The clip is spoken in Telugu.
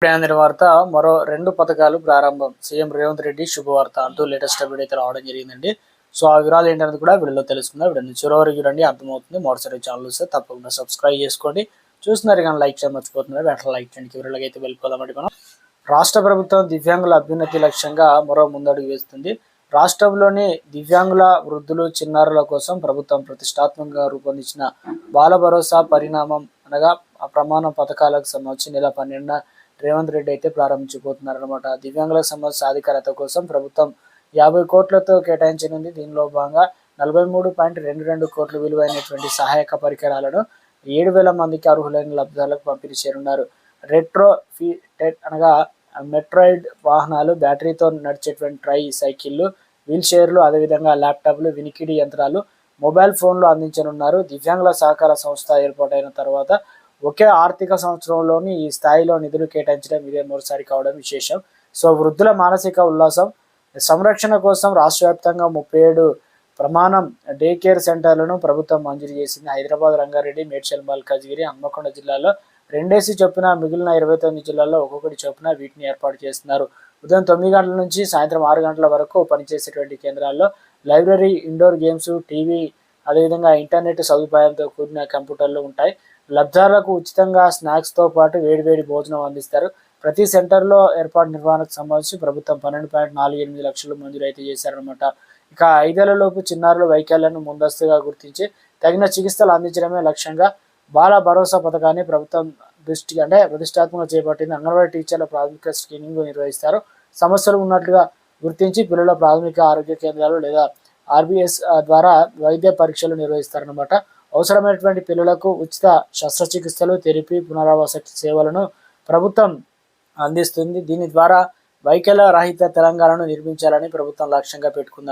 ఇప్పుడు వార్త మరో 2 పథకాలు ప్రారంభం. సీఎం రేవంత్ రెడ్డి శుభవార్త అంటూ లేటెస్ట్ అప్డేట్ అయితే రావడం జరిగిందండి. సో ఆ వివరాలు ఏంటనేది కూడా వీడియోలో తెలుసుకుందాం. వీడియోని చివరి చూడండి, అర్థమవుతుంది. మొదటిసారి ఛానల్ వస్తే తప్పకుండా సబ్స్క్రైబ్ చేసుకోండి. చూస్తున్నారు కానీ లైక్ చేయడం మర్చిపోతున్నారు. వెంటనే లైక్ చేయండి. వివరాలకి అయితే వెళ్ళిపోదామండి మనం. రాష్ట్ర ప్రభుత్వం దివ్యాంగుల అభ్యున్నతి లక్ష్యంగా మరో ముందడుగు వేస్తుంది. రాష్ట్రంలోని దివ్యాంగుల, వృద్ధులు, చిన్నారుల కోసం ప్రభుత్వం ప్రతిష్టాత్మకంగా రూపొందించిన బాల భరోసా పరిణామం అనగా ఆ ప్రమాణ పథకాలకు సంబంధించి నెల 12న రేవంత్ రెడ్డి అయితే ప్రారంభించబోతున్నారనమాట. దివ్యాంగులకు సంబంధించిన సాధికారత కోసం ప్రభుత్వం 50 కోట్లతో కేటాయించనుంది. దీనిలో భాగంగా 43.22 కోట్ల విలువైనటువంటి సహాయక పరికరాలను 7,000 మందికి అర్హులైన లబ్ధిదారులకు పంపిణీ చేయనున్నారు. రెట్రో ఫిటెడ్ అనగా మెట్రాయిడ్ వాహనాలు, బ్యాటరీతో నడిచేటువంటి ట్రై సైకిళ్లు, వీల్ చైర్లు, అదేవిధంగా ల్యాప్టాప్లు, వినికిడి యంత్రాలు, మొబైల్ ఫోన్లు అందించనున్నారు. దివ్యాంగుల సహకార సంస్థ ఏర్పాటైన తర్వాత ఒకే ఆర్థిక సంవత్సరంలోని ఈ స్థాయిలో నిధులు కేటాయించడం ఇదే మరోసారి కావడం విశేషం. సో వృద్ధుల మానసిక ఉల్లాసం సంరక్షణ కోసం రాష్ట్ర వ్యాప్తంగా 37 ప్రమాణం డే కేర్ సెంటర్లను ప్రభుత్వం మంజూరు చేసింది. హైదరాబాద్, రంగారెడ్డి, మేడ్చల్, మల్కాజ్గిరి, హన్మకొండ జిల్లాలో 2 చొప్పున, మిగిలిన 29 జిల్లాల్లో ఒక్కొక్కటి చొప్పున వీటిని ఏర్పాటు చేస్తున్నారు. ఉదయం 9 గంటల నుంచి సాయంత్రం 6 గంటల వరకు పనిచేసేటువంటి కేంద్రాల్లో లైబ్రరీ, ఇండోర్ గేమ్స్, టీవీ, అదేవిధంగా ఇంటర్నెట్ సదుపాయంతో కూడిన కంప్యూటర్లు ఉంటాయి. లబ్ధిదారులకు ఉచితంగా స్నాక్స్తో పాటు వేడివేడి భోజనం అందిస్తారు. ప్రతి సెంటర్లో ఏర్పాటు నిర్వహణకు సంబంధించి ప్రభుత్వం 12.48 లక్షలు మంజూరు అయితే చేశారనమాట. ఇక 5 ఏళ్లలోపు చిన్నారుల వైకల్యాన్ని ముందస్తుగా గుర్తించి తగిన చికిత్సలు అందించడమే లక్ష్యంగా బాల భరోసా పథకాన్ని ప్రభుత్వం ప్రతిష్టాత్మకంగా చేపట్టింది. అంగన్వాడీ టీచర్ల ప్రాథమిక స్క్రీనింగ్ నిర్వహిస్తారు. సమస్యలు ఉన్నట్లుగా గుర్తించి పిల్లల ప్రాథమిక ఆరోగ్య కేంద్రాలు లేదా ఆర్బీఎస్ ద్వారా వైద్య పరీక్షలు నిర్వహిస్తారనమాట. అవసరమైనటువంటి పిల్లలకు ఉచిత శస్త్రచికిత్సలు, థెరపీ, పునరావాస సేవలను ప్రభుత్వం అందిస్తుంది. దీని ద్వారా వైకల్య రహిత తెలంగాణను నిర్మించాలని ప్రభుత్వం లక్ష్యంగా పెట్టుకుంది.